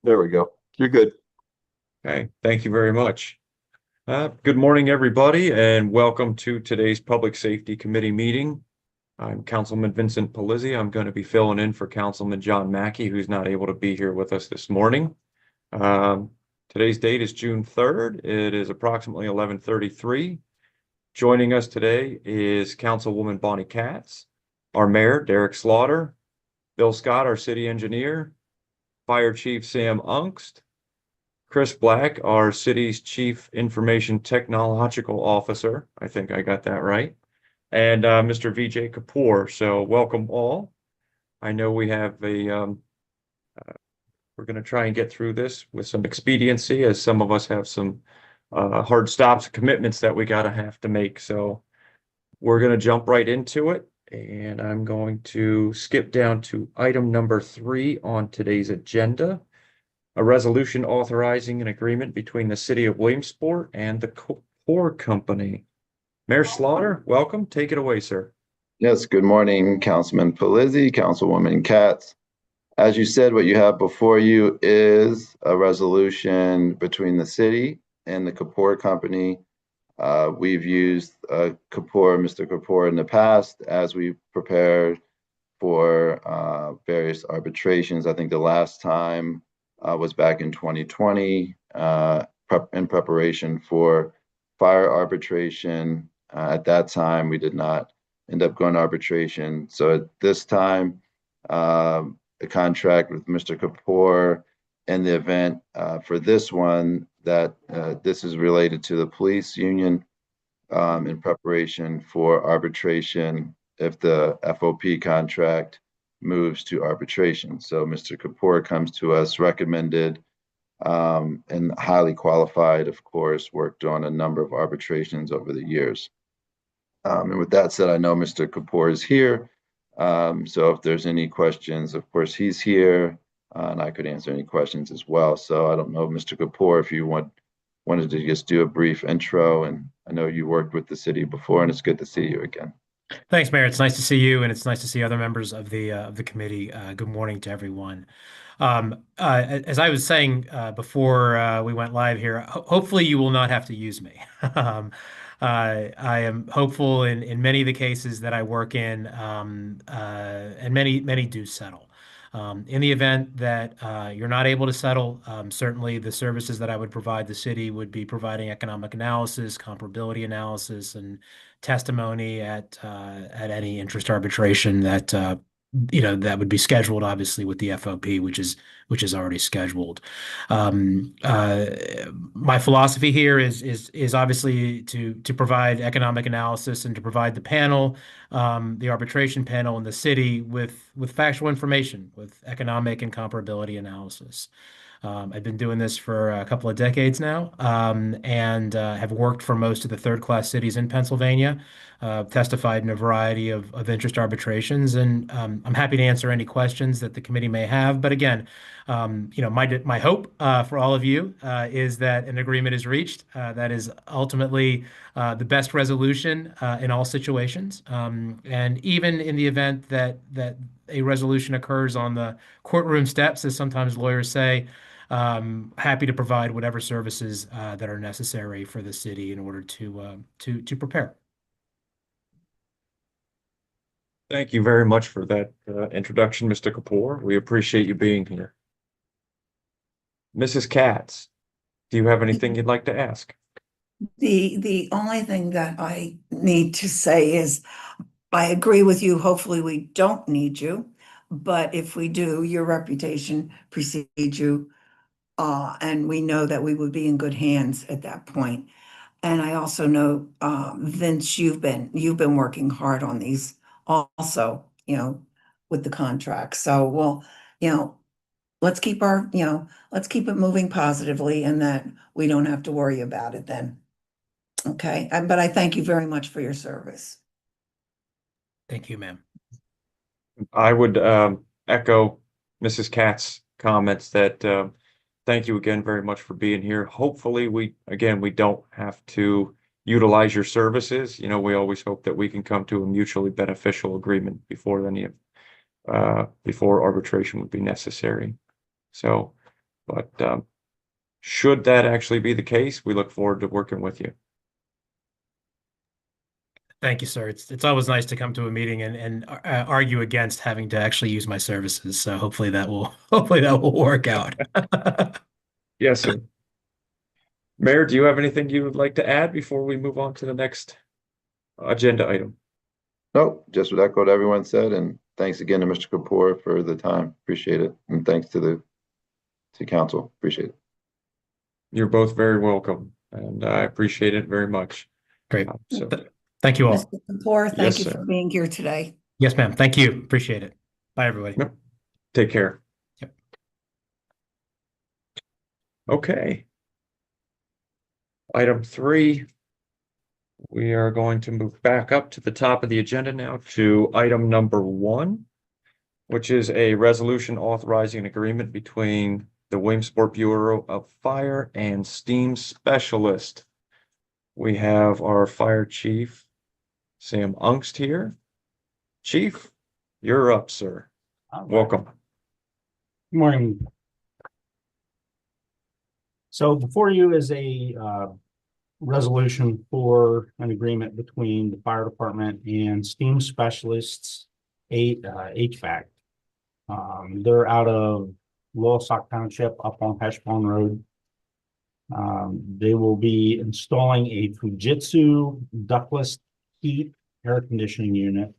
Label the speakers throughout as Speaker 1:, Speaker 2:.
Speaker 1: There we go. You're good.
Speaker 2: Okay, thank you very much. Good morning, everybody, and welcome to today's Public Safety Committee meeting. I'm Councilman Vincent Palizzi. I'm going to be filling in for Councilman John Mackey, who's not able to be here with us this morning. Um, Today's date is June 3rd. It is approximately 11:33. Joining us today is Councilwoman Bonnie Katz, our Mayor, Derek Slaughter, Bill Scott, our City Engineer, Fire Chief Sam Ungst, Chris Black, our city's Chief Information Technological Officer. I think I got that right. And Mr. Vijay Kapoor. So welcome all. I know we have we're going to try and get through this with some expediency, as some of us have some hard stops, commitments that we gotta have to make. So we're going to jump right into it. And I'm going to skip down to item number 3 on today's agenda. A resolution authorizing an agreement between the City of Williamsport and the Core Company. Mayor Slaughter, welcome. Take it away, sir.
Speaker 1: Yes, good morning, Councilman Palizzi, Councilwoman Katz. As you said, what you have before you is a resolution between the city and the Kapoor Company. We've used Mr. Kapoor in the past as we prepared for various arbitrations. I think the last time was back in 2020 in preparation for fire arbitration. At that time, we did not end up going to arbitration. So at this time, a contract with Mr. Kapoor in the event for this one that this is related to the police union in preparation for arbitration if the FOP contract moves to arbitration. So Mr. Kapoor comes to us recommended and highly qualified, of course, worked on a number of arbitrations over the years. And with that said, I know Mr. Kapoor is here. So if there's any questions, of course, he's here and I could answer any questions as well. So I don't know, Mr. Kapoor, if you wanted to just do a brief intro, and I know you worked with the city before and it's good to see you again.
Speaker 3: Thanks, Mayor. It's nice to see you, and it's nice to see other members of the committee. Good morning to everyone. As I was saying before we went live here, hopefully you will not have to use me. I am hopeful in many of the cases that I work in, and many do settle. In the event that you're not able to settle, certainly the services that I would provide the city would be providing economic analysis, comparability analysis, and testimony at any interest arbitration that that would be scheduled, obviously, with the FOP, which is already scheduled. My philosophy here is obviously to provide economic analysis and to provide the panel, the arbitration panel, and the city with factual information, with economic and comparability analysis. I've been doing this for a couple of decades now, and have worked for most of the third-class cities in Pennsylvania, testified in a variety of interest arbitrations, and I'm happy to answer any questions that the committee may have. But again, my hope for all of you is that an agreement is reached that is ultimately the best resolution in all situations. And even in the event that a resolution occurs on the courtroom steps, as sometimes lawyers say, happy to provide whatever services that are necessary for the city in order to prepare.
Speaker 2: Thank you very much for that introduction, Mr. Kapoor. We appreciate you being here. Mrs. Katz, do you have anything you'd like to ask?
Speaker 4: The only thing that I need to say is I agree with you. Hopefully we don't need you, but if we do, your reputation precedes you. And we know that we would be in good hands at that point. And I also know, Vince, you've been working hard on these also, with the contract. So let's keep let's keep it moving positively, and that we don't have to worry about it then. Okay, but I thank you very much for your service.
Speaker 3: Thank you, ma'am.
Speaker 2: I would echo Mrs. Katz's comments that thank you again very much for being here. Hopefully we don't have to utilize your services. We always hope that we can come to a mutually beneficial agreement before before arbitration would be necessary. So But should that actually be the case, we look forward to working with you.
Speaker 3: Thank you, sir. It's always nice to come to a meeting and argue against having to actually use my services. So hopefully that will hopefully that will work out.
Speaker 2: Yes, sir. Mayor, do you have anything you would like to add before we move on to the next agenda item?
Speaker 1: No, just would echo what everyone said, and thanks again to Mr. Kapoor for the time. Appreciate it. And thanks to council. Appreciate it.
Speaker 2: You're both very welcome, and I appreciate it very much.
Speaker 3: Great.
Speaker 2: So,
Speaker 3: Thank you all.
Speaker 4: Mr. Kapoor, thank
Speaker 2: Yes,
Speaker 4: you
Speaker 2: sir.
Speaker 4: for being here today.
Speaker 3: Yes, ma'am. Thank you. Appreciate it. Bye, everybody.
Speaker 2: Yep. Take care.
Speaker 3: Yep.
Speaker 2: Okay. Item 3, we are going to move back up to the top of the agenda now to item number 1, which is a resolution authorizing an agreement between the Williamsport Bureau of Fire and Steam Specialist. We have our fire chief, Sam Ungst, here. Chief, you're up, sir. Welcome.
Speaker 5: Good morning. So before you is a resolution for an agreement between the fire department and Steam Specialists HVAC. They're out of Loyalsock Township up on Heshbone Road. They will be installing a Fujitsu ductless heat air conditioning unit,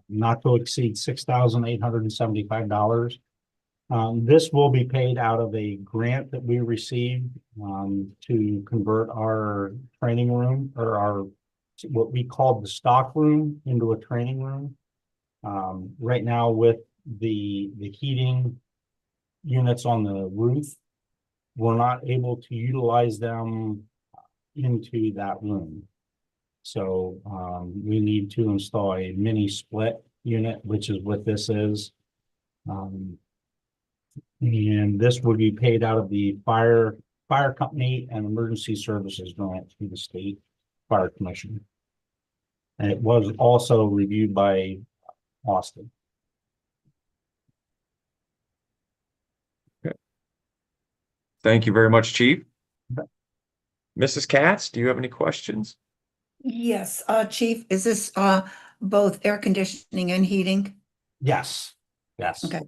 Speaker 5: not to exceed $6,875. This will be paid out of a grant that we received to convert our training room, or our what we called the stock room, into a training room. Right now, with the heating units on the roof, we're not able to utilize them into that room. So we need to install a mini split unit, which is what this is. And this would be paid out of the fire company and emergency services grant through the state fire commission. And it was also reviewed by Austin.
Speaker 2: Thank you very much, Chief.
Speaker 5: Okay.
Speaker 2: Mrs. Katz, do you have any questions?
Speaker 4: Yes, Chief, is this both air conditioning and heating?
Speaker 5: Yes.
Speaker 4: Okay,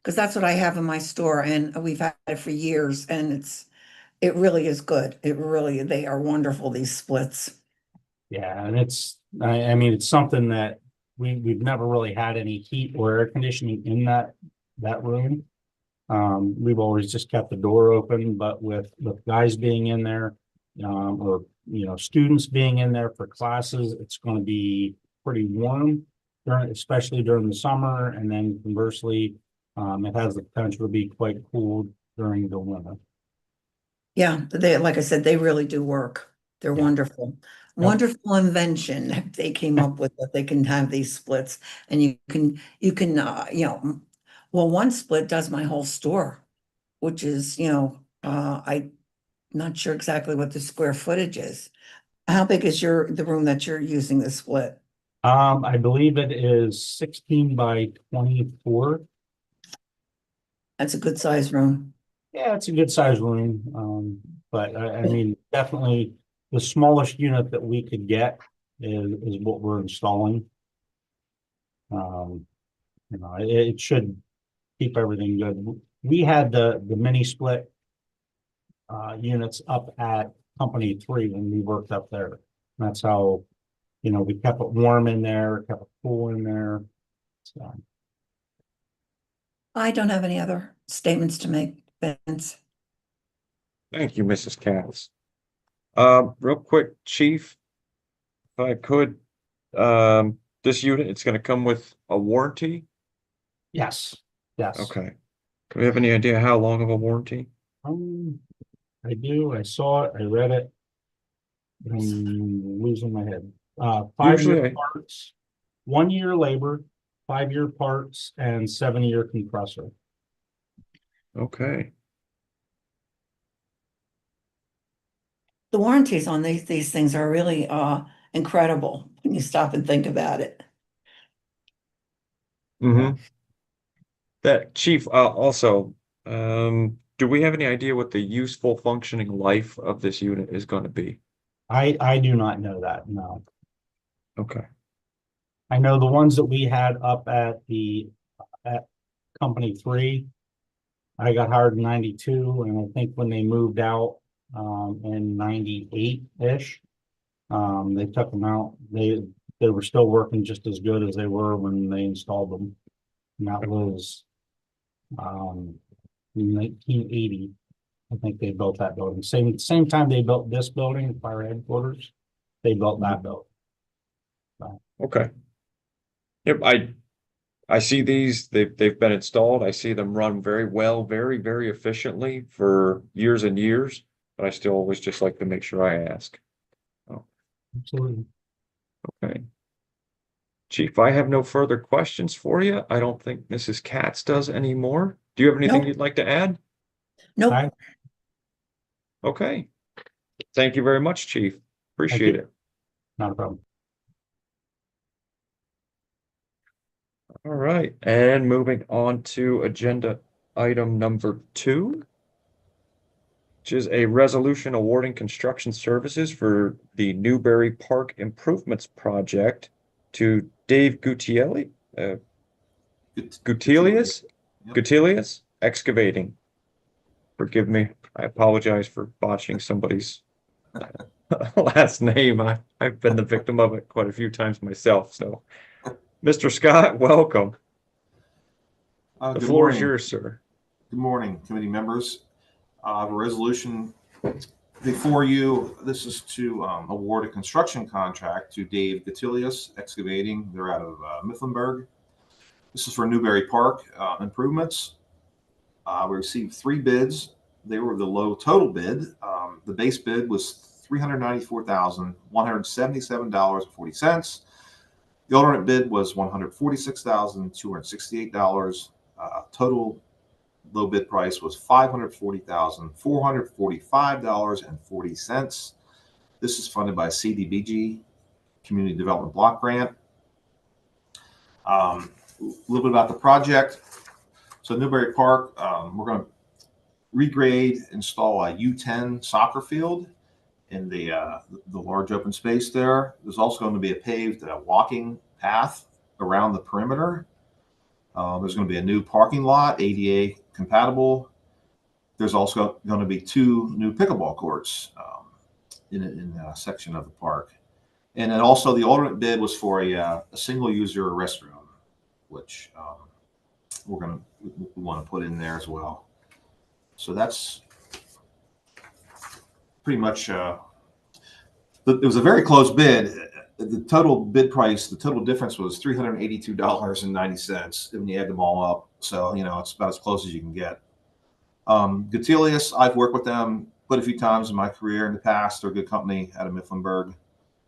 Speaker 4: because that's what I have in my store, and we've had it for years, and it really is good. They are wonderful, these splits.
Speaker 5: Yeah, and I mean, it's something that we've never really had any heat or air conditioning in that room. We've always just kept the door open, but with guys being in there, or students being in there for classes, it's going to be pretty warm especially during the summer, and then conversely, it has the potential to be quite cool during the winter.
Speaker 4: Yeah, like I said, they really do work. They're wonderful. Wonderful invention that they came up with, that they can have these splits, and you can well, one split does my whole store, which is, I'm not sure exactly what the square footage is. How big is the room that you're using the split?
Speaker 5: I believe it is 16 by 24.
Speaker 4: That's a good size room.
Speaker 5: Yeah, it's a good size room. But I mean, definitely the smallest unit that we could get is what we're installing. It should keep everything good. We had the mini split units up at Company 3 when we worked up there. That's how, we kept it warm in there, kept it cool in there. So.
Speaker 4: I don't have any other statements to make, Vince.
Speaker 2: Thank you, Mrs. Katz. Real quick, Chief, if I could, this unit, it's going to come with a warranty?
Speaker 5: Yes.
Speaker 2: Okay. Do we have any idea how long of a warranty?
Speaker 5: I do. I saw it. I read it. I'm losing my head. 5-year parts, 1 year labor, 5-year parts, and 7-year compressor.
Speaker 2: Okay.
Speaker 4: The warranties on these things are really incredible when you stop and think about it.
Speaker 2: Mm-hmm. That Chief, also, do we have any idea what the useful functioning life of this unit is going to be?
Speaker 5: I do not know that, no.
Speaker 2: Okay.
Speaker 5: I know the ones that we had up at company 3. I got hired in 92, and I think when they moved out in 98-ish, they took them out. They were still working just as good as they were when they installed them. And that was in 1980. I think they built that building. Same time they built this building, fire headquarters, they built that building.
Speaker 2: Okay. Yep, I see these, they've been installed. I see them run very well, very, very efficiently for years and years, but I still always just like to make sure I ask.
Speaker 5: Absolutely.
Speaker 2: Okay. Chief, I have no further questions for you. I don't think Mrs. Katz does anymore. Do you have anything
Speaker 4: Nope.
Speaker 2: you'd like to add?
Speaker 4: Nope.
Speaker 5: Aye.
Speaker 2: Okay. Thank you very much, Chief. Appreciate
Speaker 5: you.
Speaker 2: it.
Speaker 5: Not a problem.
Speaker 2: All right, and moving on to agenda item number 2, which is a resolution awarding construction services for the Newberry Park Improvements Project to Dave Gutelius Excavating. Forgive me, I apologize for botching somebody's last name. I've been the victim of it quite a few times myself, so. Mr. Scott, welcome. The
Speaker 6: Good
Speaker 2: floor is
Speaker 6: morning.
Speaker 2: yours, sir.
Speaker 6: Good morning, committee members. I have a resolution before you. This is to award a construction contract to Dave Gutelius Excavating. They're out of Mifflinburg. This is for Newberry Park improvements. We received 3 bids. They were the low total bid. The base bid was $394,177.40. The alternate bid was $146,268. Total low bid price was $540,445.40. This is funded by CDBG, Community Development Block Grant. A little bit about the project. So Newberry Park, we're going to regrade, install a U10 soccer field in the large open space there. There's also going to be a paved walking path around the perimeter. There's going to be a new parking lot, ADA compatible. There's also going to be 2 new pickleball courts in a section of the park. And then also the alternate bid was for a single user restroom, which we want to put in there as well. So that's pretty much, it was a very close bid. The total bid price, the total difference was $382.90 when you add them all up. So, it's about as close as you can get. Gutelius, I've worked with them quite a few times in my career in the past. They're a good company out of Mifflinburg.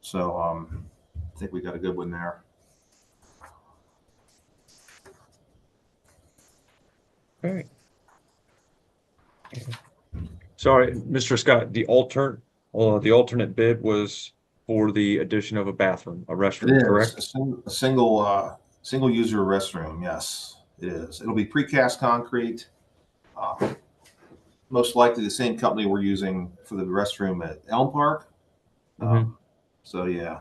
Speaker 6: So I think we got a good one there.
Speaker 2: Okay. Sorry, Mr. Scott, the alternate bid was for the addition of a bathroom, a restroom, correct?
Speaker 6: A single user restroom. Yes, it is. It'll be precast concrete. Most likely the same company we're using for the restroom at Elm Park. So yeah,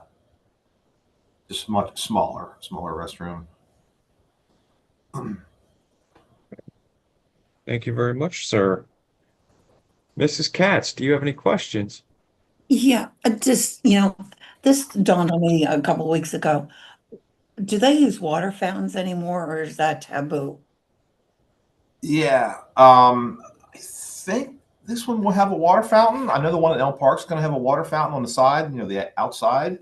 Speaker 6: just much smaller restroom.
Speaker 2: Thank you very much, sir. Mrs. Katz, do you have any questions?
Speaker 4: Yeah, just, this dawned on me a couple of weeks ago. Do they use water fountains anymore, or is that taboo?
Speaker 6: Yeah, I think this one will have a water fountain. I know the one at Elm Park's going to have a water fountain on the side, the outside.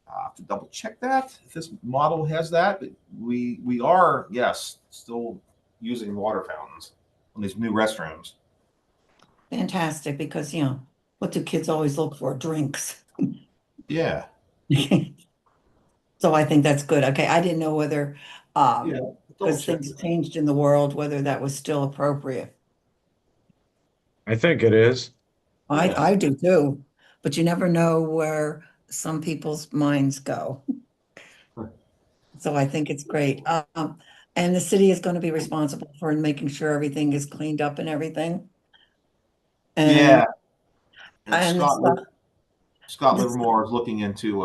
Speaker 6: I have to double check that if this model has that, but we are, yes, still using water fountains on these new restrooms.
Speaker 4: Fantastic, because, what do kids always look for? Drinks.
Speaker 6: Yeah.
Speaker 4: So I think that's good. Okay, I didn't know whether,
Speaker 6: Yeah.
Speaker 4: because things changed in the world, whether that was still appropriate.
Speaker 2: I think it is.
Speaker 4: I do too, but you never know where some people's minds go. So I think it's great. And the city is going to be responsible for making sure everything is cleaned up and everything. And,
Speaker 6: Yeah. And
Speaker 4: and the
Speaker 6: Scott
Speaker 4: this-
Speaker 6: Livermore is looking into,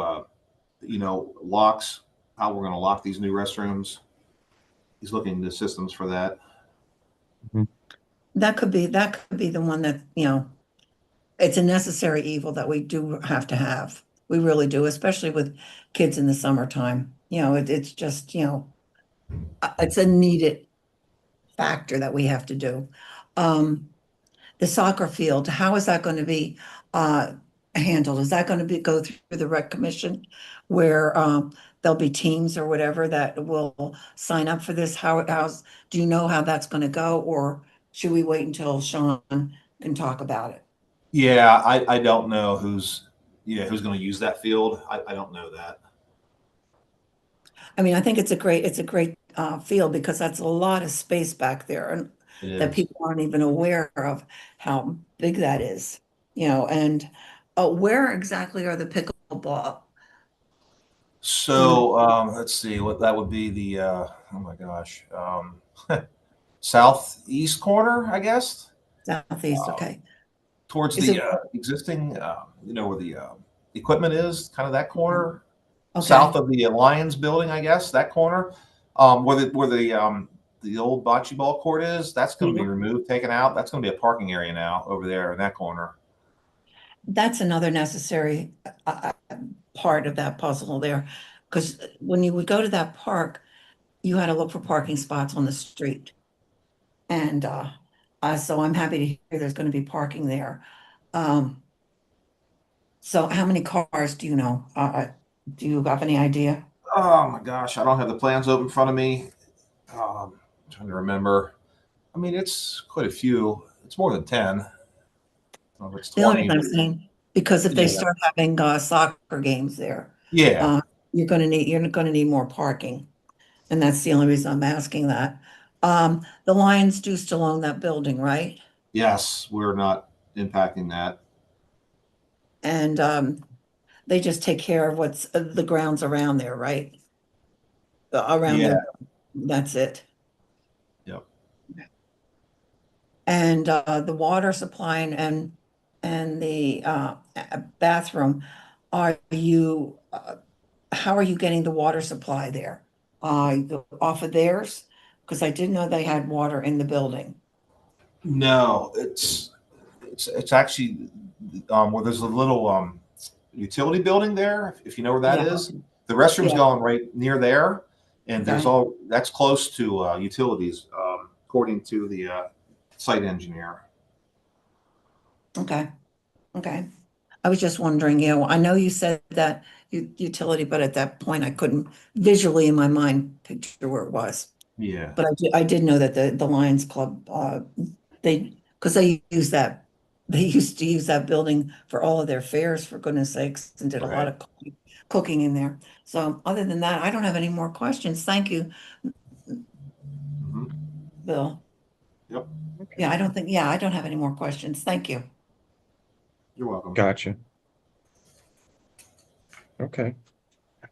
Speaker 6: locks, how we're gonna lock these new restrooms. He's looking into systems for that.
Speaker 4: that could be the one that, it's a necessary evil that we do have to have. We really do, especially with kids in the summertime. It's just, it's a needed factor that we have to do. The soccer field, how is that going to be handled? Is that going to go through the rec commission where there'll be teams or whatever that will sign up for this? Do you know how that's going to go, or should we wait until Sean can talk about it?
Speaker 6: Yeah, I don't know who's gonna use that field. I don't know that.
Speaker 4: I mean, I think it's a great field because that's a lot of space back there, and
Speaker 6: It
Speaker 4: that
Speaker 6: is.
Speaker 4: people aren't even aware of how big that is. And where exactly are the pickleball?
Speaker 6: So, let's see what that would be oh my gosh, southeast corner, I guess,
Speaker 4: Southeast, okay.
Speaker 6: towards
Speaker 4: Is
Speaker 6: the
Speaker 4: it
Speaker 6: existing, where the equipment is, kind of that corner,
Speaker 4: okay?
Speaker 6: south of the Lions building, I guess, that corner, where the old bocce ball court is. That's going to be removed, taken out. That's going to be a parking area now over there in that corner.
Speaker 4: That's another necessary part of that puzzle there, because when you would go to that park, you had to look for parking spots on the street. And so I'm happy to hear there's going to be parking there. Um, so how many cars do you know? Do you have any idea?
Speaker 6: Oh my gosh, I don't have the plans open in front of me. Trying to remember. I mean, it's quite a few. It's more than 10. If it's
Speaker 4: The only
Speaker 6: 20.
Speaker 4: reason I'm saying, because if they
Speaker 6: Yeah.
Speaker 4: start having soccer games there,
Speaker 6: Yeah.
Speaker 4: you're gonna need more parking. And that's the only reason I'm asking that. The Lions do still own that building, right?
Speaker 6: Yes, we're not impacting that.
Speaker 4: And they just take care of what's the grounds around there, right? Around
Speaker 6: Yeah.
Speaker 4: their, that's it.
Speaker 6: Yep.
Speaker 4: And the water supply and the bathroom, how are you getting the water supply there? Off of theirs? Because I didn't know they had water in the building.
Speaker 6: No, it's actually where there's a little utility building there, if you know where that
Speaker 4: Yeah.
Speaker 6: is. The restroom's
Speaker 4: Yeah.
Speaker 6: going right near there, and
Speaker 4: Okay.
Speaker 6: that's close to utilities, according to the site engineer.
Speaker 4: Okay. Okay. I was just wondering, I know you said that utility, but at that point I couldn't visually in my mind picture where it was.
Speaker 6: Yeah.
Speaker 4: But I did know that the Lions Club, because they used to use that building for all of their fairs, for goodness sakes, and did a lot
Speaker 6: Right.
Speaker 4: of cooking in there. So other than that, I don't have any more questions. Thank you,
Speaker 6: Mhm.
Speaker 4: Bill.
Speaker 6: Yep.
Speaker 4: Yeah, I don't have any more questions. Thank you.
Speaker 6: You're welcome.
Speaker 2: Gotcha. Okay.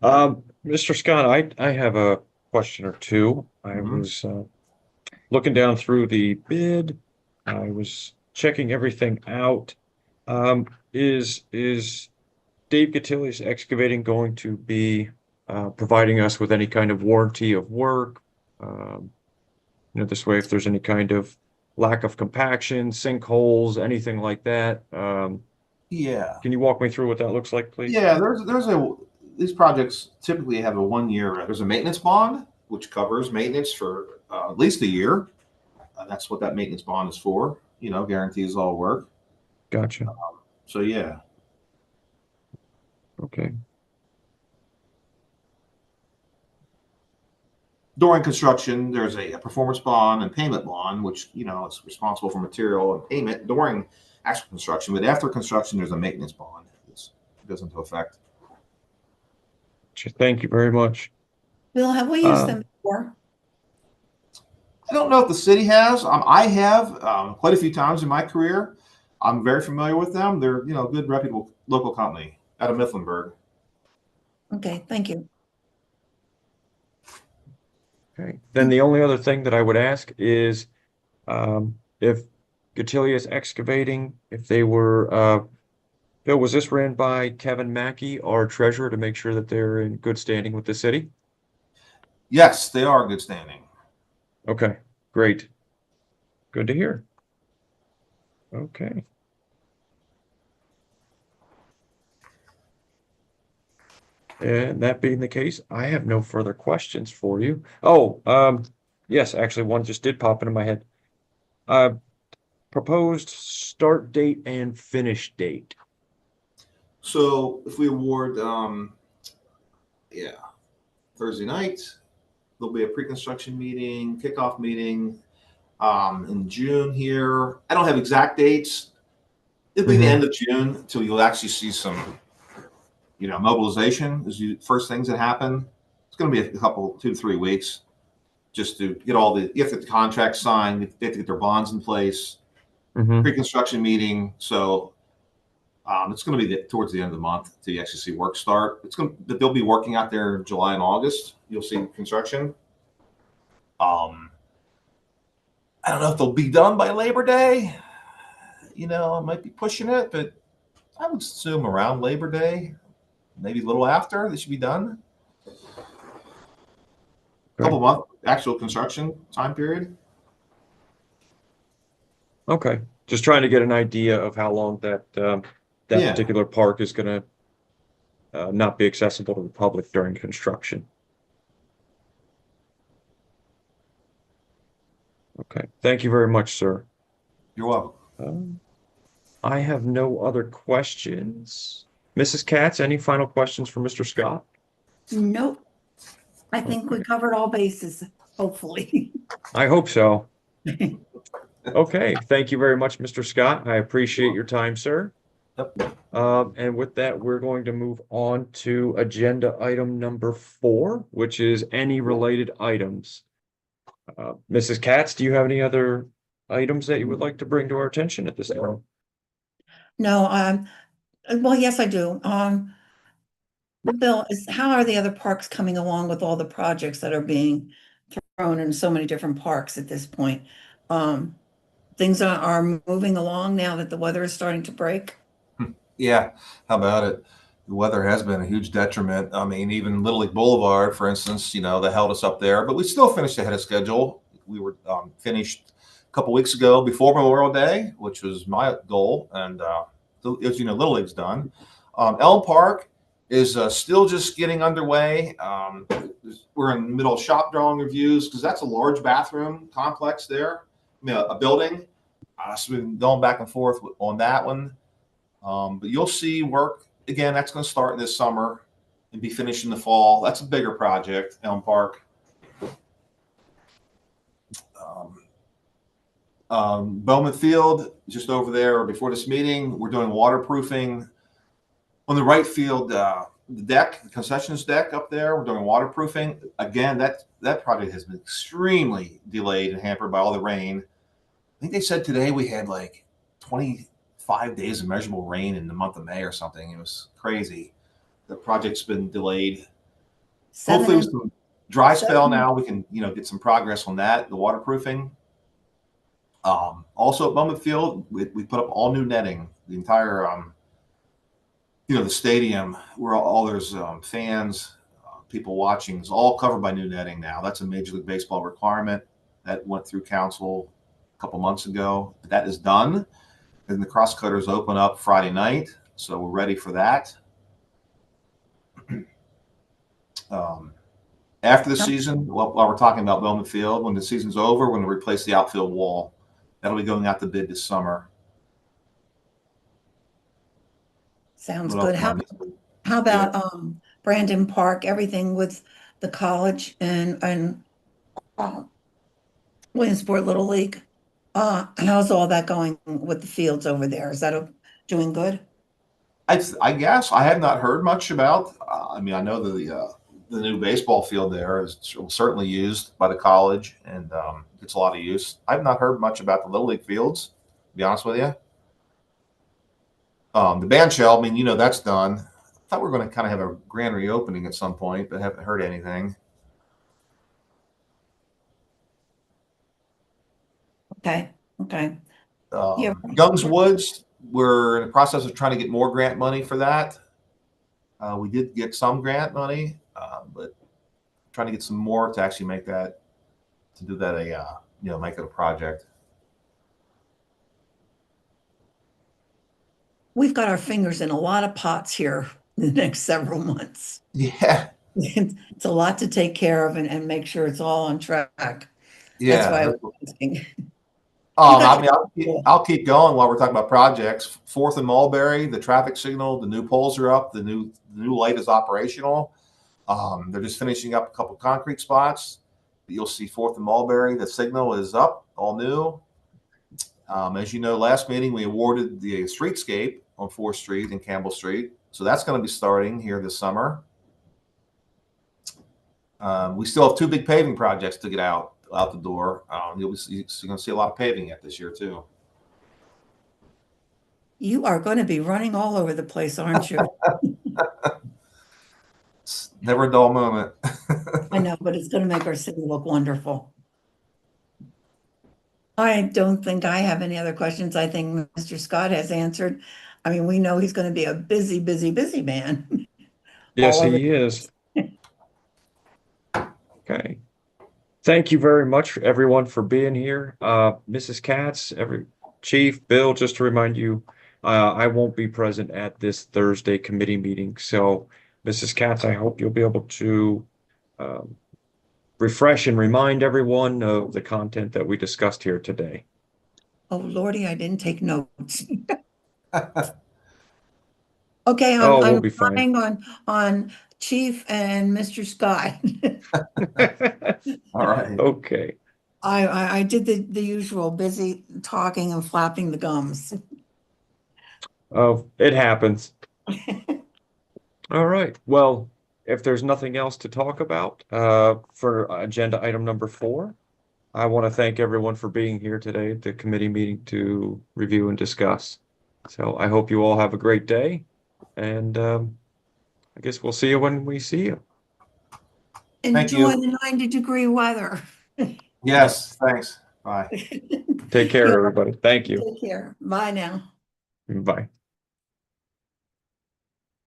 Speaker 2: Mr. Scott, I have a question or two. I
Speaker 6: Mhm.
Speaker 2: was looking down through the bid. I was checking everything out. Is Dave Gatili's Excavating going to be providing us with any kind of warranty of work? This way, if there's any kind of lack of compaction, sinkholes, anything like that,
Speaker 6: Yeah.
Speaker 2: can you walk me through what that looks like, please?
Speaker 6: Yeah, these projects typically have a 1 year. There's a maintenance bond which covers maintenance for at least a year. That's what that maintenance bond is for. Guarantees all work.
Speaker 2: Gotcha.
Speaker 6: So yeah,
Speaker 2: Okay.
Speaker 6: during construction, there's a performance bond and payment bond, which is responsible for material and payment during actual construction. But after construction, there's a maintenance bond. It goes into effect.
Speaker 2: Thank you very much.
Speaker 4: Bill, have we used them before?
Speaker 6: I don't know if the city has. I have quite a few times in my career. I'm very familiar with them. They're good, reputable local company out of Mifflinburg.
Speaker 4: Okay, thank you.
Speaker 2: Okay. Then the only other thing that I would ask is if Gatilius Excavating, if they were, Bill, was this ran by Kevin Mackey, our treasurer, to make sure that they're in good standing with the city?
Speaker 6: Yes, they are in good standing.
Speaker 2: Okay, great. Good to hear. Okay. And that being the case, I have no further questions for you. Oh, yes, actually, one just did pop into my head. Proposed start date and finish date.
Speaker 6: So if we award, Thursday night, there'll be a pre-construction meeting, kickoff meeting, in June here. I don't have exact dates. It'll be the end of June until you'll actually see some, mobilization is the first things that happen. It's going to be a couple, 2 to 3 weeks just to get you have to get the contract signed, they have to get their bonds in place, pre-construction meeting. So it's going to be towards the end of the month until you actually see work start. They'll be working out there in July and August. You'll see construction. I don't know if they'll be done by Labor Day. I might be pushing it, but I would assume around Labor Day, maybe a little after, they should be done. Couple month actual construction time period.
Speaker 2: Okay, just trying to get an idea of how long that particular park is going to not be accessible to the public during construction. Okay, thank you very much, sir.
Speaker 6: You're welcome.
Speaker 2: I have no other questions. Mrs. Katz, any final questions for Mr. Scott?
Speaker 4: Nope. I think we covered all bases, hopefully.
Speaker 2: I hope so. Okay, thank you very much, Mr. Scott. I appreciate your time, sir.
Speaker 6: Yep.
Speaker 2: And with that, we're going to move on to agenda item number 4, which is any related items. Mrs. Katz, do you have any other items that you would like to bring to our attention at this time?
Speaker 4: No, well, yes, I do. Bill, how are the other parks coming along with all the projects that are being thrown in so many different parks at this point? Things are moving along now that the weather is starting to break.
Speaker 6: Yeah, how about it? The weather has been a huge detriment. I mean, even Little League Boulevard, for instance, they held us up there, but we still finished ahead of schedule. We were finished a couple weeks ago before Memorial Day, which was my goal, and as Little League's done. Elm Park is still just getting underway. We're in the middle of shop drawing reviews because that's a large bathroom complex there, a building. So we've been going back and forth on that one. But you'll see work again. That's going to start this summer and be finished in the fall. That's a bigger project, Elm Park. Bowman Field, just over there before this meeting, we're doing waterproofing on the right field. The deck, the concessions deck up there, we're doing waterproofing. Again, that project has been extremely delayed and hampered by all the rain. I think they said today we had like 25 days of measurable rain in the month of May or something. It was crazy. The project's been delayed. Hopefully with some dry spell now, we can, get some progress on that, the waterproofing. Also at Bowman Field, we put up all new netting, the entire, the stadium where all there's fans, people watching is all covered by new netting now. That's a Major League Baseball requirement that went through council a couple months ago. That is done. And the crosscutters open up Friday night, so we're ready for that. After the season, while we're talking about Bowman Field, when the season's over, we're going to replace the outfield wall. That'll be going out to bid this summer.
Speaker 4: Sounds good. How about Brandon Park, everything with the college and Williamsport Little League? How's all that going with the fields over there? Is that doing good?
Speaker 6: I guess I have not heard much about. I know the new baseball field there is certainly used by the college and gets a lot of use. I've not heard much about the Little League fields, to be honest with you. The band shell, that's done. I thought we were going to kind of have a grand reopening at some point, but haven't heard anything.
Speaker 4: Okay. Yeah.
Speaker 6: Young's Woods, we're in the process of trying to get more grant money for that. We did get some grant money, but trying to get some more to actually make that, to do that make it a project.
Speaker 4: We've got our fingers in a lot of pots here the next several months.
Speaker 6: Yeah,
Speaker 4: It's a lot to take care of and make sure it's all on track. That's
Speaker 6: yeah.
Speaker 4: why I was asking.
Speaker 6: I mean, I'll keep going while we're talking about projects. 4th and Mulberry, the traffic signal, the new poles are up, the new light is operational. They're just finishing up a couple concrete spots. You'll see 4th and Mulberry, the signal is up, all new. As you know, last meeting we awarded the streetscape on 4th Street and Campbell Street, so that's going to be starting here this summer. We still have 2 big paving projects to get out the door. You're going to see a lot of paving yet this year too.
Speaker 4: You are going to be running all over the place, aren't you?
Speaker 6: It's never a dull moment.
Speaker 4: I know, but it's going to make our city look wonderful. I don't think I have any other questions. I think Mr. Scott has answered. I mean, we know he's going to be a busy, busy, busy man.
Speaker 2: Yes,
Speaker 4: All over.
Speaker 2: he is. Okay. Thank you very much, everyone, for being here. Mrs. Katz, Chief, Bill, just to remind you, I won't be present at this Thursday committee meeting. So, Mrs. Katz, I hope you'll be able to refresh and remind everyone of the content that we discussed here today.
Speaker 4: Oh, Lordy, I didn't take notes. Okay,
Speaker 2: Oh, we'll
Speaker 4: I'm
Speaker 2: be fine.
Speaker 4: relying on Chief and Mr. Scott.
Speaker 6: All right.
Speaker 2: Okay.
Speaker 4: I did the usual busy talking and flapping the gums.
Speaker 2: Oh, it happens. All right. Well, if there's nothing else to talk about for agenda item number 4, I want to thank everyone for being here today at the committee meeting to review and discuss. So I hope you all have a great day, and I guess we'll see you when we see you.
Speaker 6: Thank you.
Speaker 4: Enjoy the 90-degree weather.
Speaker 6: Yes, thanks. Bye.
Speaker 2: Take care, everybody. Thank you.
Speaker 4: Take care. Bye now.
Speaker 2: Bye.